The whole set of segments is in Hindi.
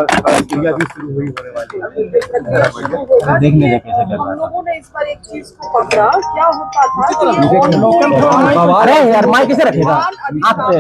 प्रक्रिया भी शुरू हुई होने वाली है। देखने कैसे कर हम लोगों ने इस बार एक चीज को पकड़ा, क्या होता था अरे यार माइक कैसे रखेगा आप पे?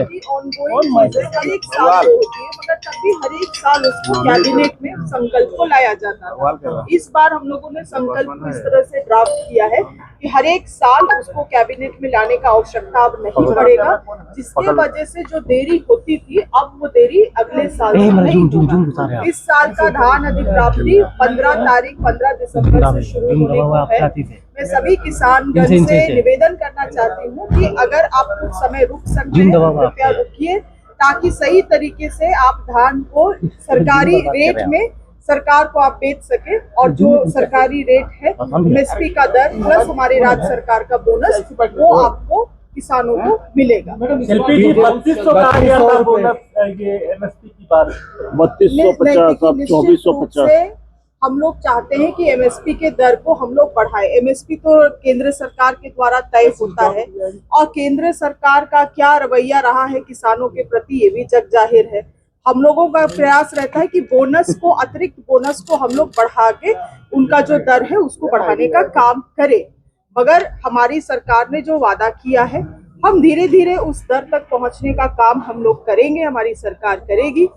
हर एक साल होती है, मगर तभी हर एक साल उसको कैबिनेट में संकल्प को लाया जाता था। इस बार हम लोगों ने संकल्प को इस तरह से ड्राफ्ट किया है कि हर एक साल उसको कैबिनेट में लाने का आवश्यकता अब नहीं पड़ेगा, जिसके वजह से जो देरी होती थी अब वो देरी अगले साल से नहीं होगा। इस साल का धान अधिप्राप्ति 15 दिसंबर से शुरू होने को है। मैं सभी किसानगण से निवेदन करना चाहती हूँ कि अगर आप कुछ समय रुक सकते हैं तो कृपया रुकिए, ताकि सही तरीके से आप धान को सरकारी रेट में सरकार को आप बेच सके, और जो सरकारी रेट है एमएसपी का दर प्लस हमारी राज्य सरकार का बोनस वो आपको किसानों को मिलेगा। 3250 का बोनस, ये एमएसपी की बात 3250 अब 2450। हम लोग चाहते हैं कि एमएसपी के दर को हम लोग बढ़ाए। एमएसपी तो केंद्र सरकार के द्वारा तय होता है, और केंद्र सरकार का क्या रवैया रहा है किसानों के प्रति ये भी जग जाहिर है। हम लोगों का प्रयास रहता है कि बोनस को, अतिरिक्त बोनस को हम लोग बढ़ा के उनका जो दर है उसको बढ़ाने का काम करें, मगर हमारी सरकार ने जो वादा किया है हम धीरे धीरे उस दर तक पहुंचने का काम हम लोग करेंगे, हमारी सरकार करेगी।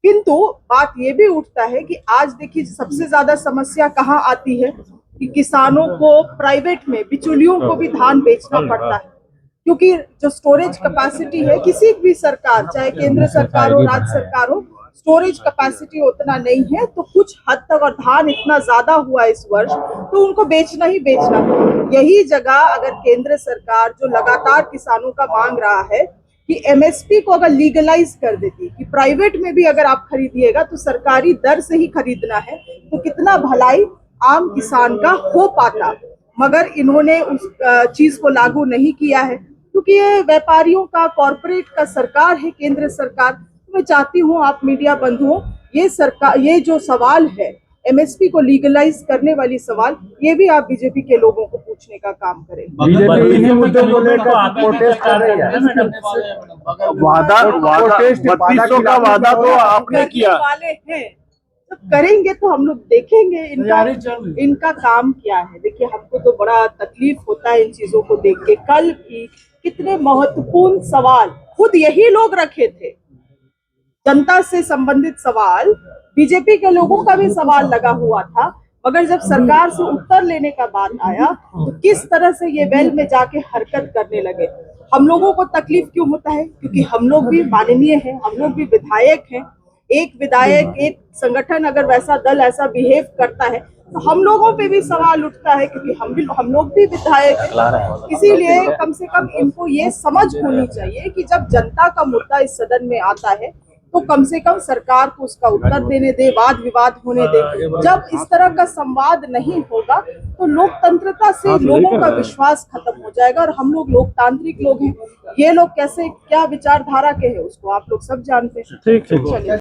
किंतु बात ये भी उठता है कि आज देखिए सबसे ज्यादा समस्या कहाँ आती है कि किसानों को प्राइवेट में बिचौलियों को भी धान बेचना पड़ता है, क्योंकि जो स्टोरेज कैपेसिटी है किसी भी सरकार, चाहे केंद्र सरकार हो राज्य सरकार हो, स्टोरेज कैपेसिटी उतना नहीं है, तो कुछ हद तक और धान इतना ज्यादा हुआ इस वर्ष तो उनको बेचना ही बेचना है। यही जगह अगर केंद्र सरकार जो लगातार किसानों का मांग रहा है कि एमएसपी को अगर लीगलाइज कर देती कि प्राइवेट में भी अगर आप खरीदिएगा तो सरकारी दर से ही खरीदना है, तो कितना भलाई आम किसान का हो पाता, मगर इन्होंने उस चीज को लागू नहीं किया है, क्योंकि ये व्यापारियों का, कॉरपोरेट का सरकार है केंद्र सरकार। तो मैं चाहती हूँ आप मीडिया बंधुओं, ये जो सवाल है एमएसपी को लीगलाइज करने वाली सवाल, ये भी आप बीजेपी के लोगों को पूछने का काम करें। बीजेपी इन्हीं मुद्दों को लेकर प्रोटेस्ट कर रही है। वादा 3200 का वादा तो आपने किया वाले हैं, तो करेंगे तो हम लोग देखेंगे इनका काम क्या है। देखिए हमको तो बड़ा तकलीफ होता है इन चीजों को देख के। कल भी कितने महत्वपूर्ण सवाल खुद यही लोग रखे थे, जनता से संबंधित सवाल, बीजेपी के लोगों का भी सवाल लगा हुआ था, मगर जब सरकार से उत्तर लेने का बात आया तो किस तरह से ये वेल में जाके हरकत करने लगे। हम लोगों को तकलीफ क्यों होता है? क्योंकि हम लोग भी माननीय हैं, हम लोग भी विधायक हैं। एक विधायक, एक संगठन अगर वैसा दल ऐसा बिहेव करता है तो हम लोगों पे भी सवाल उठता है, क्योंकि हम लोग भी विधायक हैं। इसीलिए कम से कम इनको ये समझ होनी चाहिए कि जब जनता का मुद्दा इस सदन में आता है तो कम से कम सरकार को उसका उत्तर देने दे, वाद विवाद होने दे। जब इस तरह का संवाद नहीं होगा तो लोकतंत्रता से लोगों का विश्वास खत्म हो जाएगा, और हम लोग लोकतांत्रिक लोग हैं। ये लोग कैसे, क्या विचारधारा के हैं उसको आप लोग सब जानते हैं। ठीक है।